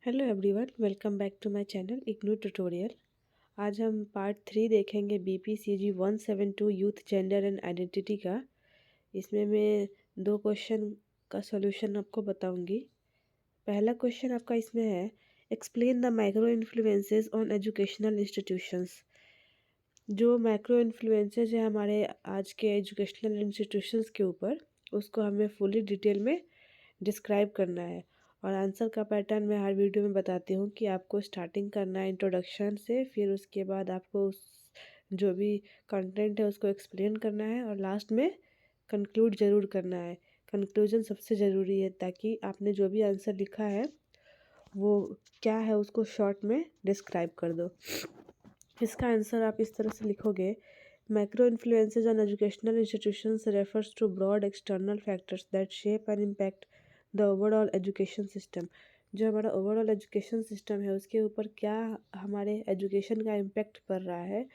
Hello everyone, welcome back to my channel IGNOU tutorial. आज हम part 3 देखेंगे BPCG 172 youth gender and identity का। इसमें मैं दो क्वेश्चन का सॉल्यूशन आपको बताऊंगी। पहला क्वेश्चन आपका इसमें है, explain the micro influences on educational institutions. जो माइक्रो इन्फ्लुएंसेस है हमारे आज के एजुकेशनल इंस्टीट्यूशंस के ऊपर, उसको हमें फुली डिटेल में डिस्क्राइब करना है। और आंसर का पैटर्न मैं हर वीडियो में बताती हूँ कि आपको स्टार्टिंग करना है इंट्रोडक्शन से, फिर उसके बाद आपको उस जो भी कंटेंट है उसको एक्सप्लेन करना है और लास्ट में कंक्लूड ज़रूर करना है। कंक्लूजन सबसे ज़रूरी है ताकि आपने जो भी आंसर लिखा है वो क्या है उसको शॉर्ट में डिस्क्राइब कर दो। इसका आंसर आप इस तरह से लिखोगे, micro influences on educational institutions refers to broad external factors that shape and impact the overall education system. जो हमारा ओवरऑल एजुकेशन सिस्टम है उसके ऊपर क्या हमारे एजुकेशन का इम्पैक्ट पड़ रहा है,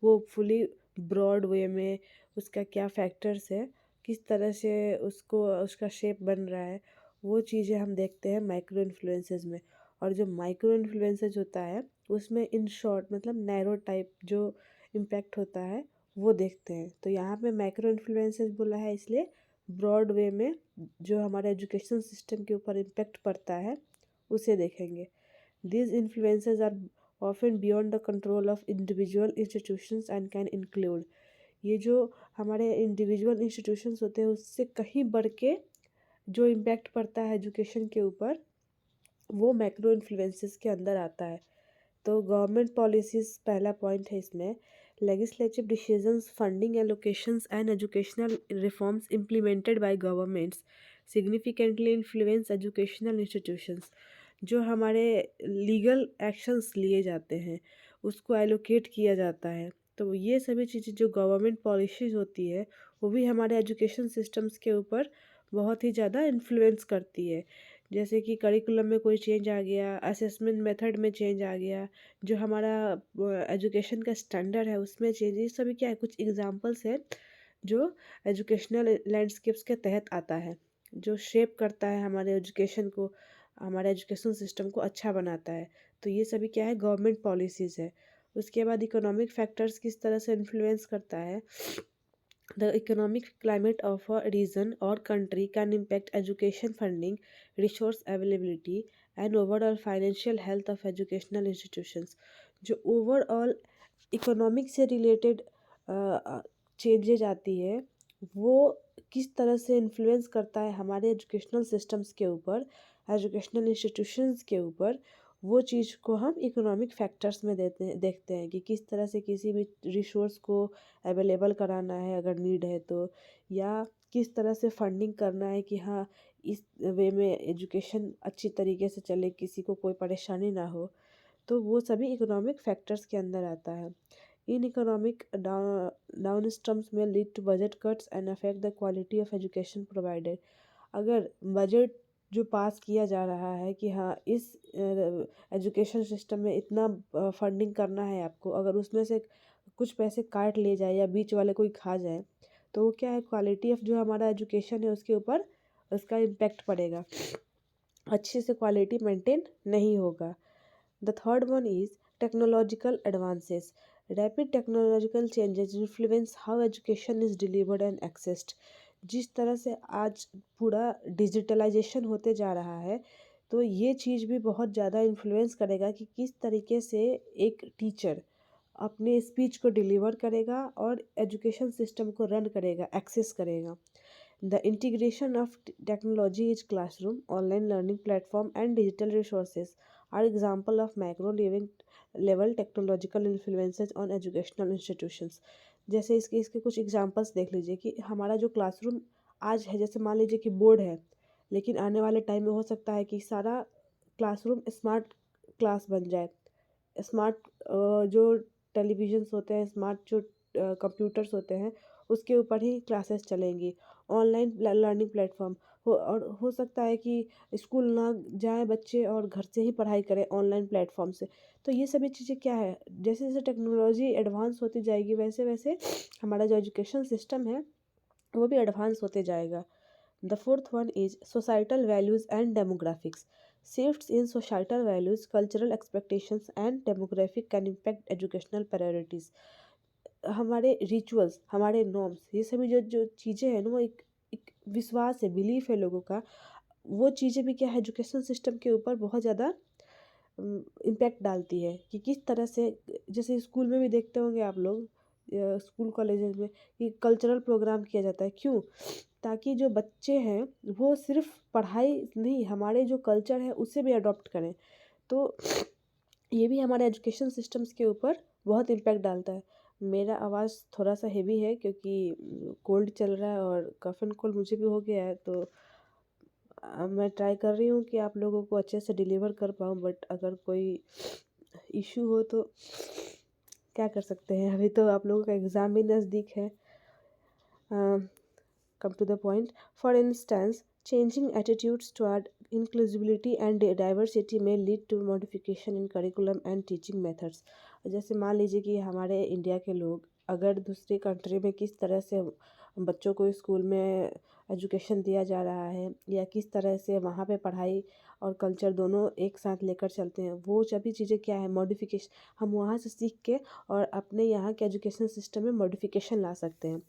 वो फुली ब्रॉड वे में उसका क्या फैक्टर्स है, किस तरह से उसको उसका शेप बन रहा है, वो चीज़ें हम देखते हैं माइक्रो इन्फ्लुएंसेस में। और जो माइक्रो इन्फ्लुएंसेस होता है उसमें इन शॉर्ट मतलब नैरो टाइप जो इम्पैक्ट होता है वो देखते हैं। तो यहाँ पे माइक्रो इन्फ्लुएंसेस बोला है इसलिए ब्रॉड वे में जो हमारे एजुकेशन सिस्टम के ऊपर इम्पैक्ट पड़ता है उसे देखेंगे। These influences are often beyond the control of individual institutions and can include, ये जो हमारे इंडिविजुअल इंस्टीट्यूशंस होते हैं उससे कहीं बढ़ के जो इम्पैक्ट पड़ता है एजुकेशन के ऊपर वो मैक्रो इन्फ्लुएंसेस के अंदर आता है। तो गवर्नमेंट पॉलिसीज़ पहला पॉइंट है इसमें, legislative decisions, funding allocations and educational reforms implemented by governments significantly influence educational institutions. जो हमारे लीगल एक्शंस लिए जाते हैं उसको एलोकेट किया जाता है। तो ये सभी चीज़ें जो गवर्नमेंट पॉलिसीज़ होती है वो भी हमारे एजुकेशन सिस्टम्स के ऊपर बहुत ही ज़्यादा इन्फ्लुएंस करती है। जैसे कि करिकुलम में कोई चेंज आ गया, असेसमेंट मेथड में चेंज आ गया, जो हमारा एजुकेशन का स्टैंडर्ड है उसमें चेंज, ये सभी क्या है कुछ एग्जांपल्स है जो एजुकेशनल लैंडस्केप्स के तहत आता है, जो शेप करता है हमारे एजुकेशन को, हमारे एजुकेशन सिस्टम को अच्छा बनाता है। तो ये सभी क्या है गवर्नमेंट पॉलिसीज़ है। उसके बाद इकोनॉमिक फैक्टर्स किस तरह से इन्फ्लुएंस करता है। The economic climate of a region or country can impact education funding, resource availability, and overall financial health of educational institutions. जो overall इकोनॉमिक से रिलेटेड चेंजेज आती है वो किस तरह से इन्फ्लुएंस करता है हमारे एजुकेशनल सिस्टम्स के ऊपर, एजुकेशनल इंस्टीट्यूशंस के ऊपर, वो चीज़ को हम इकोनॉमिक फैक्टर्स में देखते हैं कि किस तरह से किसी भी रिसोर्स को अवेलेबल कराना है अगर नीड है तो, या किस तरह से फंडिंग करना है कि हाँ इस वे में एजुकेशन अच्छी तरीके से चले, किसी को कोई परेशानी ना हो। तो वो सभी इकोनॉमिक फैक्टर्स के अंदर आता है। इन इकोनॉमिक डाउनस्ट्रम्स में lead to budget cuts and affect the quality of education provided. अगर बजट जो पास किया जा रहा है कि हाँ इस एजुकेशन सिस्टम में इतना फंडिंग करना है आपको, अगर उसमें से कुछ पैसे काट लिए जाए या बीच वाले कोई खा जाए तो वो क्या है क्वालिटी ऑफ जो हमारा एजुकेशन है उसके ऊपर उसका इम्पैक्ट पड़ेगा, अच्छे से क्वालिटी मेंटेन नहीं होगा। The third one is technological advances. Rapid technological changes influence how education is delivered and accessed. जिस तरह से आज पूरा डिजिटलाइजेशन होते जा रहा है तो ये चीज़ भी बहुत ज़्यादा इन्फ्लुएंस करेगा कि किस तरीके से एक टीचर अपने स्पीच को डिलीवर करेगा और एजुकेशन सिस्टम को रन करेगा, एक्सेस करेगा। The integration of technology is classroom, online learning platform and digital resources are example of macro living level technological influences on educational institutions। जैसे इसके कुछ एग्जांपल्स देख लीजिए कि हमारा जो क्लासरूम आज है, जैसे मान लीजिए कि बोर्ड है, लेकिन आने वाले टाइम में हो सकता है कि सारा क्लासरूम स्मार्ट क्लास बन जाए। स्मार्ट जो टेलीविजन्स होते हैं, स्मार्ट जो कंप्यूटर्स होते हैं उसके ऊपर ही क्लासेस चलेंगी। ऑनलाइन लर्निंग प्लेटफॉर्म हो सकता है कि स्कूल ना जाएं बच्चे और घर से ही पढ़ाई करें ऑनलाइन प्लेटफॉर्म से। तो ये सभी चीज़ें क्या है, जैसे जैसे टेक्नोलॉजी एडवांस होती जाएगी वैसे वैसे हमारा जो एजुकेशन सिस्टम है वो भी एडवांस होते जाएगा। The fourth one is societal values and demographics. Shifts in societal values, cultural expectations, and demographic can impact educational priorities. हमारे रिचुअल्स, हमारे नॉर्म्स, ये सभी जो जो चीज़ें हैं ना, वो एक विश्वास है, बिलीफ है लोगों का। वो चीज़ें भी क्या है, एजुकेशन सिस्टम के ऊपर बहुत ज़्यादा इम्पैक्ट डालती है कि किस तरह से। जैसे स्कूल में भी देखते होंगे आप लोग, स्कूल कॉलेजेस में, कि कल्चरल प्रोग्राम किया जाता है। क्यों? ताकि जो बच्चे हैं वो सिर्फ पढ़ाई नहीं, हमारे जो कल्चर है उसे भी अडॉप्ट करें। तो ये भी हमारे एजुकेशन सिस्टम्स के ऊपर बहुत इम्पैक्ट डालता है। मेरा आवाज़ थोड़ा सा हेवी है क्योंकि कोल्ड चल रहा है और कफ एंड कोल्ड मुझे भी हो गया है। तो मैं ट्राई कर रही हूँ कि आप लोगों को अच्छे से डिलीवर कर पाऊँ, बट अगर कोई इशू हो तो क्या कर सकते हैं। अभी तो आप लोगों का एग्ज़ाम भी नज़दीक है। Come to the point. For instance, changing attitudes toward inclusivity and diversity may lead to modification in curriculum and teaching methods. जैसे मान लीजिए कि हमारे इंडिया के लोग अगर दूसरी कंट्री में किस तरह से बच्चों को स्कूल में एजुकेशन दिया जा रहा है, या किस तरह से वहाँ पे पढ़ाई और कल्चर दोनों एक साथ लेकर चलते हैं, वो सभी चीज़ें क्या है, मॉडिफिकेशन, हम वहाँ से सीख के और अपने यहाँ के एजुकेशन सिस्टम में मॉडिफिकेशन ला सकते हैं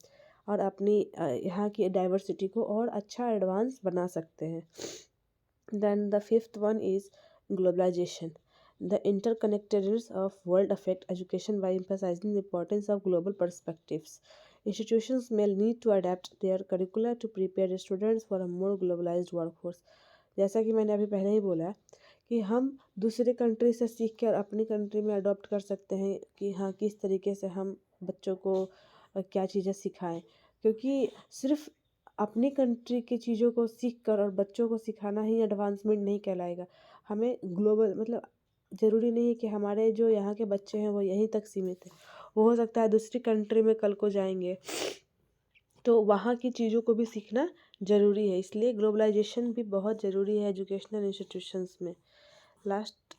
और अपनी यहाँ की डाइवर्सिटी को और अच्छा एडवांस बना सकते हैं। Then the fifth one is globalisation. The interconnectedness of world affect education by emphasizing the importance of global perspectives. Institutions may need to adapt their curricula to prepare students for a more globalized workforce. जैसा कि मैंने अभी पहले ही बोला कि हम दूसरे country से सीख कर अपनी कंट्री में अडॉप्ट कर सकते हैं कि हाँ, किस तरीके से हम बच्चों को क्या चीज़ें सिखाएं। क्योंकि सिर्फ अपनी कंट्री की चीज़ों को सीख कर और बच्चों को सिखाना ही एडवांसमेंट नहीं कहलाएगा। हमें ग्लोबल, मतलब ज़रूरी नहीं है कि हमारे जो यहाँ के बच्चे हैं वो यहीं तक सीमित है। वो हो सकता है दूसरी कंट्री में कल को जाएंगे तो वहाँ की चीज़ों को भी सीखना ज़रूरी है। इसलिए ग्लोबलाइजेशन भी बहुत ज़रूरी है एजुकेशनल इंस्टीट्यूशंस में। Last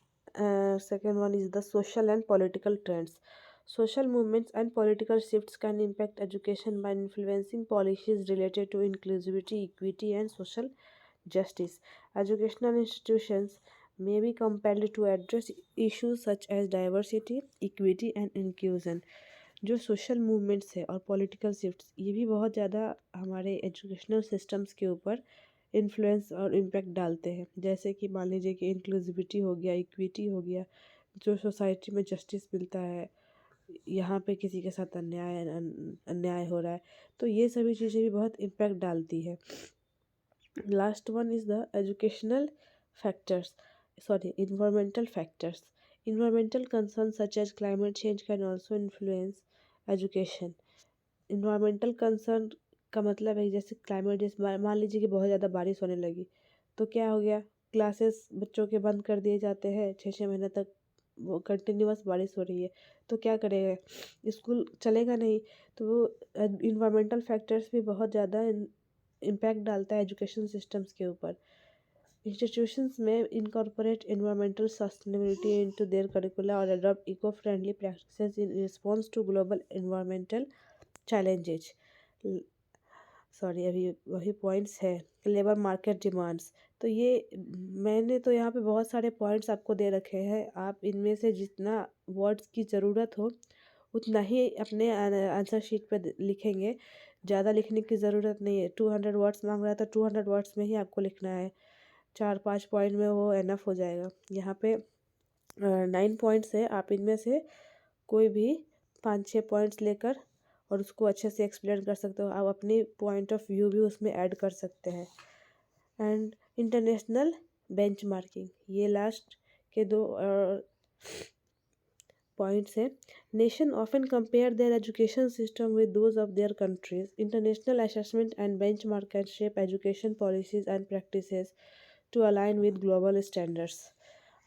second one is the social and political trends. Social movements and political shifts can impact education by influencing policies related to inclusivity, equity, and social justice. Educational institutions may be compelled to address issues such as diversity, equity, and inclusion. जो social movements है और political shifts, ये भी बहुत ज़्यादा हमारे educational systems के ऊपर इन्फ्लुएंस और इम्पैक्ट डालते हैं। जैसे कि मान लीजिए कि इंक्लूसिविटी हो गया, इक्विटी हो गया, जो सोसाइटी में जस्टिस मिलता है, यहाँ पे किसी के साथ अन्याय हो रहा है, तो ये सभी चीज़ें भी बहुत इम्पैक्ट डालती है। Last one is the educational factors, sorry, environmental factors. Environmental concern such as climate change can also influence education. Environmental concern का मतलब है जैसे क्लाइमेट, जैसे मान लीजिए कि बहुत ज़्यादा बारिश होने लगी तो क्या हो गया, क्लासेस बच्चों के बंद कर दिए जाते हैं 6-6 महीने तक, वो कंटिन्यूअस बारिश हो रही है तो क्या करेगा, स्कूल चलेगा नहीं। तो वो इन्वायरमेंटल फैक्टर्स भी बहुत ज़्यादा इम्पैक्ट डालता है एजुकेशन सिस्टम्स के ऊपर। इंस्टीट्यूशंस में incorporate environmental sustainability into their curricula और adopt eco friendly practices in response to global environmental challenges. Sorry, अभी वही पॉइंट्स है। लेबर मार्केट डिमांड्स, तो ये मैंने तो यहाँ पे बहुत सारे पॉइंट्स आपको दे रखे हैं। आप इनमें से जितना वर्ड्स की ज़रूरत हो उतना ही अपने आंसर शीट पर लिखेंगे। ज़्यादा लिखने की ज़रूरत नहीं है। 200 वर्ड्स मांग रहा है तो 200 वर्ड्स में ही आपको लिखना है। 4-5 पॉइंट में वो एनफ हो जाएगा। यहाँ पे 9 पॉइंट्स है, आप इनमें से कोई भी 5-6 पॉइंट्स लेकर और उसको अच्छे से एक्सप्लेन कर सकते हो। आप अपनी पॉइंट ऑफ व्यू भी उसमें ऐड कर सकते हैं। एंड इंटरनेशनल बेंचमार्किंग, ये लास्ट के 2 पॉइंट्स है। Nation often compare their education system with those of their countries. Understanding असेसमेंट एंड बेंचमार्क कैन शेप एजुकेशन पॉलिसीज एंड प्रैक्टिसेस टू अलाइन विद ग्लोबल स्टैंडर्ड्स.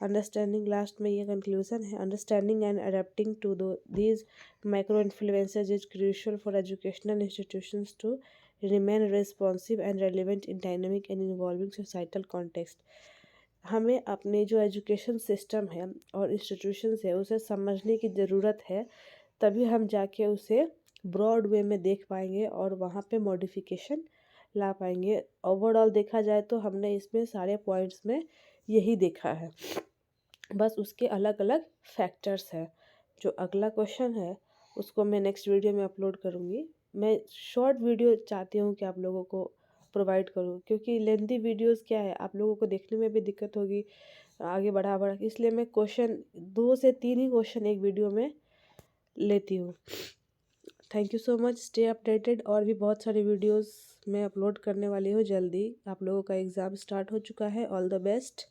अंडरस्टैंडिंग, लास्ट में ये कंक्लूजन है, understanding and adapting to these micro influences is crucial for educational institutions to remain responsive and relevant in dynamic and involving societal context. हमें अपने जो एजुकेशन सिस्टम है और इंस्टीट्यूशंस है उसे समझने की ज़रूरत है, तभी हम जाके उसे ब्रॉड वे में देख पाएंगे और वहाँ पे मॉडिफिकेशन ला पाएंगे। ओवरऑल देखा जाए तो हमने इसमें सारे पॉइंट्स में यही देखा है, बस उसके अलग अलग फैक्टर्स हैं। जो अगला क्वेश्चन है उसको मैं नेक्स्ट वीडियो में अपलोड करूँगी। मैं शॉर्ट वीडियो चाहती हूँ कि आप लोगों को प्रोवाइड करूँ, क्योंकि लेंथी वीडियोस क्या है, आप लोगों को देखने में भी दिक्कत होगी आगे बढ़ा बढ़ा के, इसलिए मैं क्वेश्चन 2 से 3 ही क्वेश्चन एक वीडियो में लेती हूँ। Thank you so much, stay updated. और भी बहुत सारी वीडियोस मैं अपलोड करने वाली हूँ जल्दी। आप लोगों का एग्ज़ाम स्टार्ट हो चुका है, ऑल द बेस्ट।